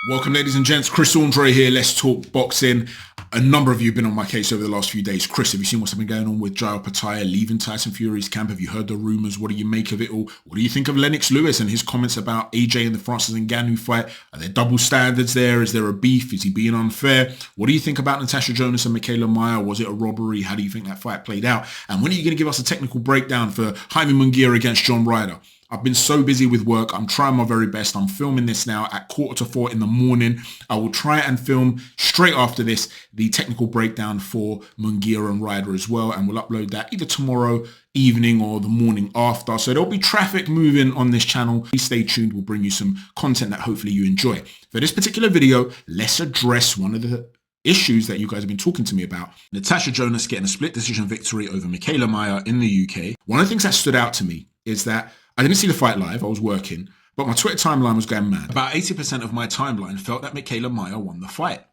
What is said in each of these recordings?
Welcome, ladies and gents. Chris Andre here. Let's talk boxing. A number of you have been on my case over the last few days. Chris, have you seen what's been going on with Jair Pataya leaving Tyson Fury's camp? Have you heard the rumours? What do you make of it all? What do you think of Lennox Lewis and his comments about AJ and the Francis Ngannou fight? Are there double standards there? Is there a beef? Is he being unfair? What do you think about Natasha Jonas and MIKAELA Mayer? Was it a robbery? How do you think that fight played out? And when are you going to give us a technical breakdown for Jaime Munguia against John Ryder? I've been so busy with work. I'm trying my very best. I'm filming this now at 3:45 in the morning. I will try and film straight after this the technical breakdown for Munguia and Ryder as well, and we'll upload that either tomorrow evening or the morning after. So there'll be traffic moving on this channel. Please stay tuned. We'll bring you some content that hopefully you enjoy. For this particular video, let's address one of the issues that you guys have been talking to me about. Natasha Jonas getting a split decision victory over MIKAELA Mayer in the UK. One of the things that stood out to me is that I didn't see the fight live, I was working, but my Twitter timeline was going mad. About 80% of my timeline felt that MIKAELA Mayer won the fight.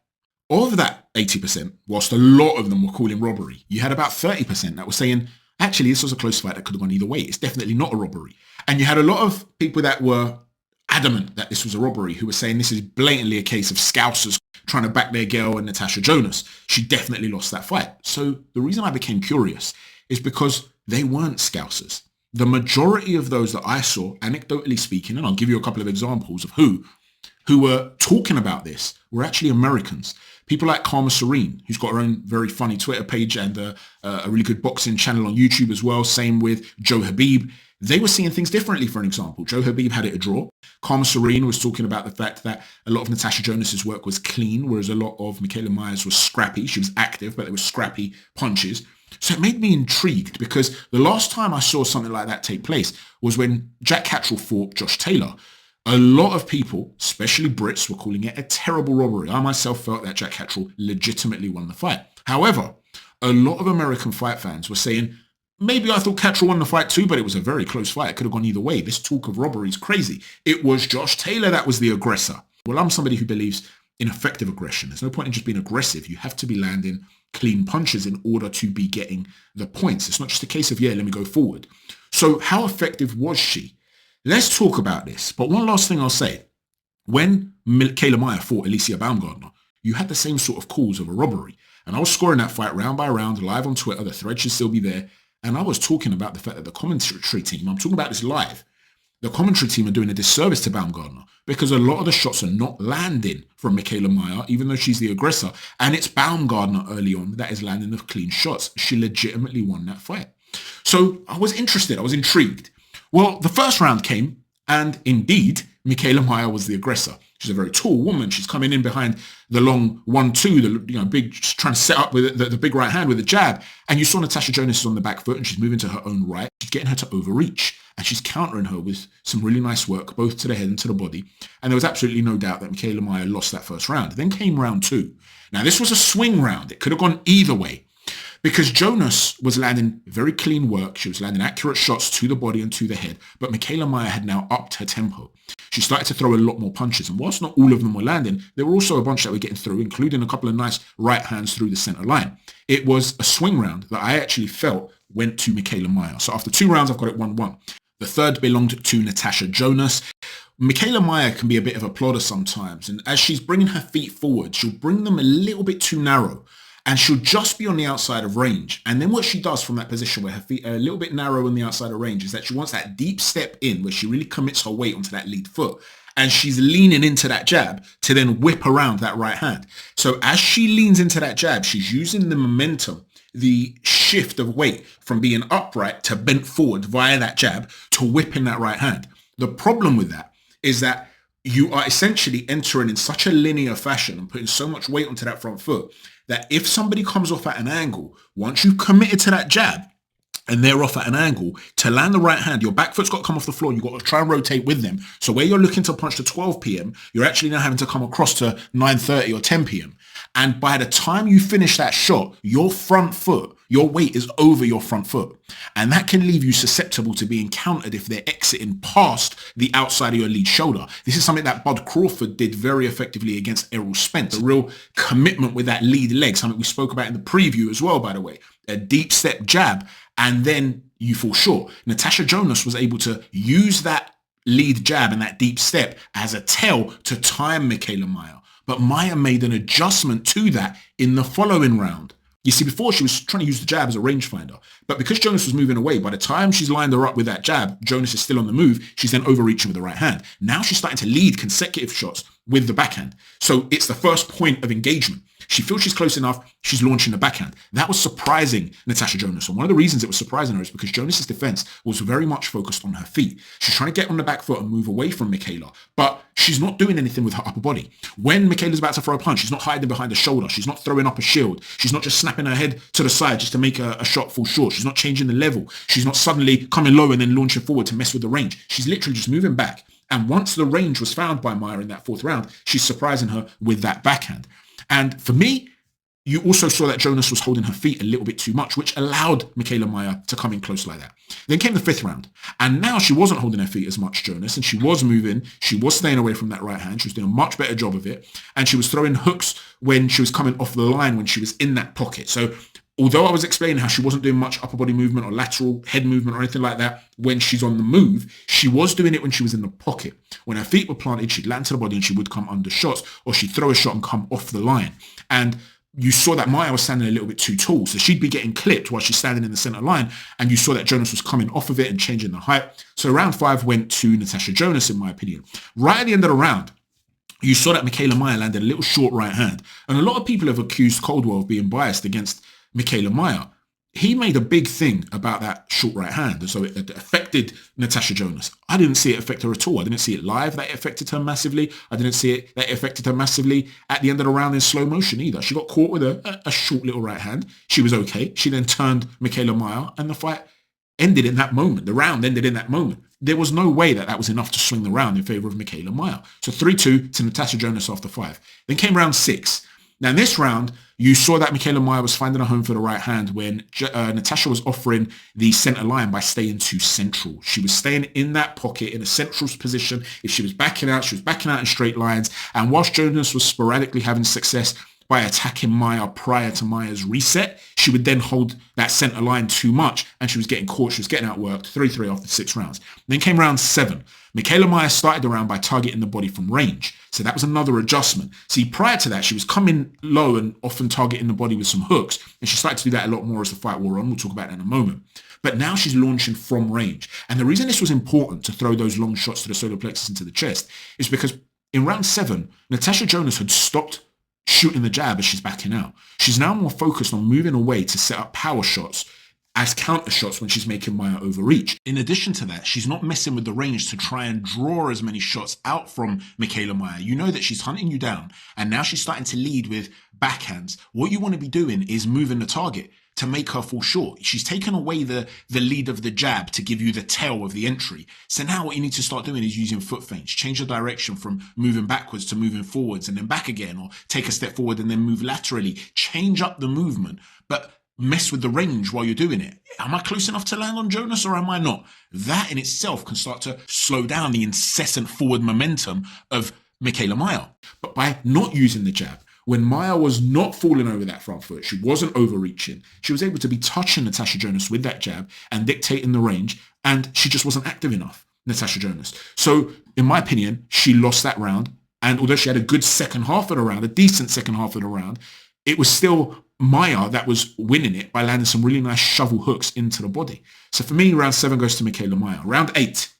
Of that 80%, whilst a lot of them were calling robbery, you had about 30% that were saying, actually, this was a close fight that could have gone either way. It's definitely not a robbery. And you had a lot of people that were adamant that this was a robbery, who were saying this is blatantly a case of scousers trying to back their girl and Natasha Jonas. She definitely lost that fight. So the reason I became curious is because they weren't scousers. The majority of those that I saw, anecdotally speaking, and I'll give you a couple of examples of who were talking about this, were actually Americans. People like Karma Serene, who's got her own very funny Twitter page and a really good boxing channel on YouTube as well. Same with Joe Habib. They were seeing things differently, for an example. Joe Habib had it a draw. Karma Serene was talking about the fact that a lot of Natasha Jonas's work was clean, whereas a lot of MIKAELA Mayer's was scrappy. She was active, but there were scrappy punches. So it made me intrigued, because the last time I saw something like that take place was when Jack Catterall fought Josh Taylor. A lot of people, especially Brits, were calling it a terrible robbery. I myself felt that Jack Catterall legitimately won the fight. However, a lot of American fight fans were saying, maybe I thought Catterall won the fight too, but it was a very close fight. It could have gone either way. This talk of robbery is crazy. It was Josh Taylor that was the aggressor. Well, I'm somebody who believes in effective aggression. There's no point in just being aggressive. You have to be landing clean punches in order to be getting the points. It's not just a case of, yeah, let me go forward. So how effective was she? Let's talk about this. But one last thing I'll say. When MIKAELA Mayer fought Alicia Baumgardner, you had the same sort of calls of a robbery. And I was scoring that fight round by round, live on Twitter. The thread should still be there. And I was talking about the fact that the commentary team, I'm talking about this live, the commentary team are doing a disservice to Baumgardner, because a lot of the shots are not landing from MIKAELA Mayer, even though she's the aggressor. And it's Baumgardner early on that is landing the clean shots. She legitimately won that fight. So I was interested. I was intrigued. Well, the first round came, and indeed, MIKAELA Mayer was the aggressor. She's a very tall woman. She's coming in behind the long 1-2, the big, trying to set up with the big right hand with a jab. And you saw Natasha Jonas is on the back foot, and she's moving to her own right. She's getting her to overreach, and she's countering her with some really nice work, both to the head and to the body. And there was absolutely no doubt that MIKAELA Mayer lost that first round. Then came round two. Now, this was a swing round. It could have gone either way, because Jonas was landing very clean work. She was landing accurate shots to the body and to the head. But MIKAELA Mayer had now upped her tempo. She started to throw a lot more punches. And whilst not all of them were landing, there were also a bunch that were getting through, including a couple of nice right hands through the center line. It was a swing round that I actually felt went to MIKAELA Mayer. So after two rounds, I've got it 1-1. The third belonged to Natasha Jonas. MIKAELA Mayer can be a bit of a plodder sometimes. And as she's bringing her feet forward, she'll bring them a little bit too narrow. And she'll just be on the outside of range. And then what she does from that position where her feet are a little bit narrow on the outside of range is that she wants that deep step in where she really commits her weight onto that lead foot. And she's leaning into that jab to then whip around that right hand. So as she leans into that jab, she's using the momentum, the shift of weight from being upright to bent forward via that jab to whip in that right hand. The problem with that is that you are essentially entering in such a linear fashion and putting so much weight onto that front foot that if somebody comes off at an angle, once you've committed to that jab and they're off at an angle, to land the right hand, your back foot's got to come off the floor. You've got to try and rotate with them. So where you're looking to punch to 12 p.m., you're actually now having to come across to 9:30 or 10 p.m. And by the time you finish that shot, your front foot, your weight is over your front foot. And that can leave you susceptible to being countered if they're exiting past the outside of your lead shoulder. This is something that Bud Crawford did very effectively against Errol Spence. A real commitment with that lead leg, something we spoke about in the preview as well, by the way. A deep step jab, and then you fall short. Natasha Jonas was able to use that lead jab and that deep step as a tell to time MIKAELA Mayer. But Mayer made an adjustment to that in the following round. You see, before she was trying to use the jab as a rangefinder, but because Jonas was moving away, by the time she's lined her up with that jab, Jonas is still on the move, she's then overreaching with the right hand. Now she's starting to lead consecutive shots with the backhand. So it's the first point of engagement. She feels she's close enough, she's launching the backhand. That was surprising Natasha Jonas. And one of the reasons it was surprising her is because Jonas's defense was very much focused on her feet. She's trying to get on the back foot and move away from MIKAELA, but she's not doing anything with her upper body. When MIKAELA's about to throw a punch, she's not hiding behind a shoulder. She's not throwing up a shield. She's not just snapping her head to the side just to make a shot fall short. She's not changing the level. She's not suddenly coming low and then launching forward to mess with the range. She's literally just moving back. And once the range was found by Mayer in that fourth round, she's surprising her with that backhand. And for me, you also saw that Jonas was holding her feet a little bit too much, which allowed MIKAELA Mayer to come in close like that. Then came the fifth round. And now she wasn't holding her feet as much, Jonas, and she was moving. She was staying away from that right hand. She was doing a much better job of it. And she was throwing hooks when she was coming off the line, when she was in that pocket. So although I was explaining how she wasn't doing much upper body movement or lateral head movement or anything like that when she's on the move, she was doing it when she was in the pocket. When her feet were planted, she'd land to the body and she would come under shots, or she'd throw a shot and come off the line. And you saw that Mayer was standing a little bit too tall, so she'd be getting clipped while she's standing in the center line, and you saw that Jonas was coming off of it and changing the height. So round 5 went to Natasha Jonas, in my opinion. Right at the end of the round, you saw that MIKAELA Mayer landed a little short right hand, and a lot of people have accused Coldwell of being biased against MIKAELA Mayer. He made a big thing about that short right hand, and so it affected Natasha Jonas. I didn't see it affect her at all. I didn't see it live that it affected her massively. I didn't see it that it affected her massively at the end of the round in slow motion either. She got caught with a short little right hand. She was okay. She then turned MIKAELA Mayer, and the fight ended in that moment. The round ended in that moment. There was no way that was enough to swing the round in favor of MIKAELA Mayer. So 3-2 to Natasha Jonas after 5. Then came round 6. Now in this round, you saw that MIKAELA Mayer was finding a home for the right hand when Natasha was offering the center line by staying too central. She was staying in that pocket in a central position. If she was backing out, she was backing out in straight lines. And whilst Jonas was sporadically having success by attacking Mayer prior to Mayer's reset, she would then hold that center line too much and she was getting caught. She was getting outworked. 3-3 after 6 rounds. Then came round 7. MIKAELA Mayer started the round by targeting the body from range. So that was another adjustment. See, prior to that, she was coming low and often targeting the body with some hooks. And she started to do that a lot more as the fight wore on. We'll talk about that in a moment. But now she's launching from range. And the reason this was important to throw those long shots to the solar plexus into the chest is because in round 7, Natasha Jonas had stopped shooting the jab as she's backing out. She's now more focused on moving away to set up power shots as counter shots when she's making Mayer overreach. In addition to that, she's not messing with the range to try and draw as many shots out from MIKAELA Mayer. You know that she's hunting you down, and now she's starting to lead with backhands. What you want to be doing is moving the target to make her fall short. She's taken away the lead of the jab to give you the tail of the entry. So now what you need to start doing is using foot feints. Change the direction from moving backwards to moving forwards and then back again, or take a step forward and then move laterally. Change up the movement, but mess with the range while you're doing it. Am I close enough to land on Jonas or am I not? That in itself can start to slow down the incessant forward momentum of MIKAELA Mayer. But by not using the jab, when Mayer was not falling over that front foot, she wasn't overreaching, she was able to be touching Natasha Jonas with that jab and dictating the range, and she just wasn't active enough, Natasha Jonas. So in my opinion, she lost that round, and although she had a good second half of the round, a decent second half of the round, it was still Mayer that was winning it by landing some really nice shovel hooks into the body. So for me, round 7 goes to MIKAELA Mayer. Round 8,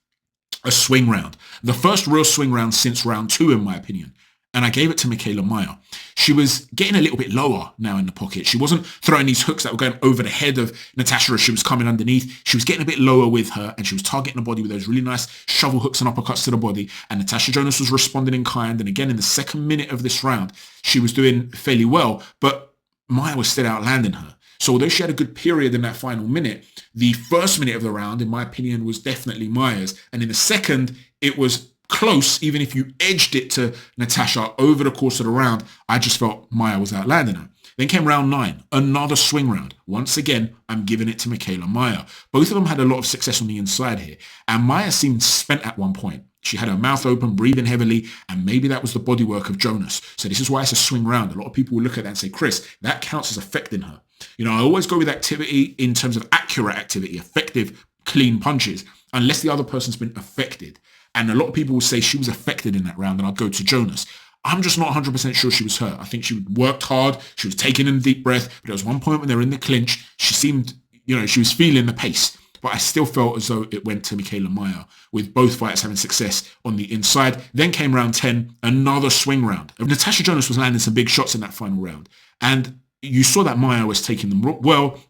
a swing round. The first real swing round since round 2, in my opinion. And I gave it to MIKAELA Mayer. She was getting a little bit lower now in the pocket. She wasn't throwing these hooks that were going over the head of Natasha as she was coming underneath. She was getting a bit lower with her, and she was targeting the body with those really nice shovel hooks and uppercuts to the body. And Natasha Jonas was responding in kind. And again, in the second minute of this round, she was doing fairly well, but Mayer was still outlanding her. So although she had a good period in that final minute, the first minute of the round, in my opinion, was definitely Mayer's. And in the second, it was close. Even if you edged it to Natasha over the course of the round, I just felt Mayer was outlanding her. Then came round 9, another swing round. Once again, I'm giving it to MIKAELA Mayer. Both of them had a lot of success on the inside here. And Mayer seemed spent at one point. She had her mouth open, breathing heavily, and maybe that was the bodywork of Jonas. So this is why it's a swing round. A lot of people will look at that and say, Chris, that counts as affecting her. You know, I always go with activity in terms of accurate activity, effective, clean punches, unless the other person's been affected. And a lot of people will say she was affected in that round, and I'd go to Jonas. I'm just not 100% sure she was hurt. I think she worked hard. She was taking in a deep breath. But there was one point when they were in the clinch. She seemed, she was feeling the pace. But I still felt as though it went to MIKAELA Mayer, with both fighters having success on the inside. Then came round 10, another swing round. Natasha Jonas was landing some big shots in that final round. And you saw that Mayer was taking them well.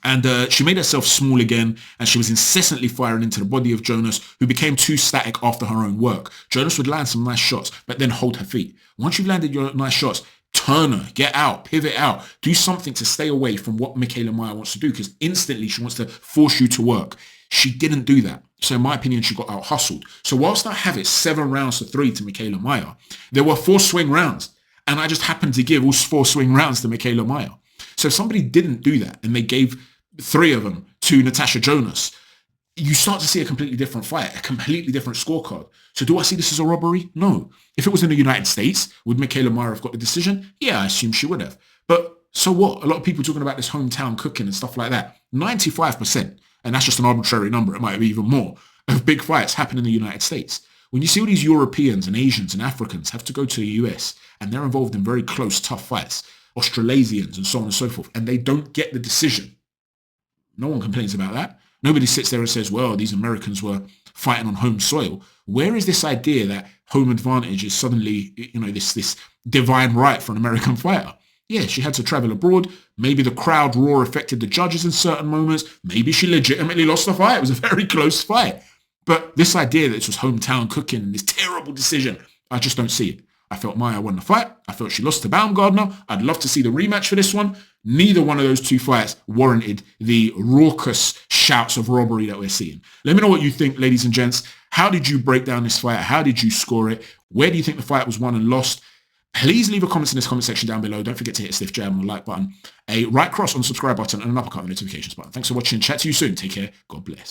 And she made herself small again, and she was incessantly firing into the body of Jonas, who became too static after her own work. Jonas would land some nice shots, but then hold her feet. Once you've landed your nice shots, turn her, get out, pivot out, do something to stay away from what MIKAELA Mayer wants to do, because instantly she wants to force you to work. She didn't do that. So in my opinion, she got out-hustled. So whilst I have it 7 rounds to 3 to MIKAELA Mayer, there were 4 swing rounds, and I just happened to give all 4 swing rounds to MIKAELA Mayer. So if somebody didn't do that, and they gave 3 of them to Natasha Jonas, you start to see a completely different fight, a completely different scorecard. So do I see this as a robbery? No. If it was in the United States, would MIKAELA Mayer have got the decision? Yeah, I assume she would have. But so what? A lot of people talking about this hometown cooking and stuff like that. 95%, and that's just an arbitrary number, it might be even more, of big fights happen in the United States. When you see all these Europeans and Asians and Africans have to go to the US, and they're involved in very close, tough fights, Australasians and so on and so forth, and they don't get the decision, no one complains about that. Nobody sits there and says, well, these Americans were fighting on home soil. Where is this idea that home advantage is suddenly, this divine right for an American fighter? Yeah, she had to travel abroad. Maybe the crowd roar affected the judges in certain moments. Maybe she legitimately lost the fight. It was a very close fight. But this idea that this was hometown cooking and this terrible decision, I just don't see it. I felt Mayer won the fight. I felt she lost to Baumgardner. I'd love to see the rematch for this one. Neither one of those 2 fights warranted the raucous shouts of robbery that we're seeing. Let me know what you think, ladies and gents. How did you break down this fight? How did you score it? Where do you think the fight was won and lost? Please leave a comment in this comment section down below. Don't forget to hit a stiff jab on the like button, a right cross on the subscribe button, and an uppercut on the notifications button. Thanks for watching. Chat to you soon. Take care. God bless.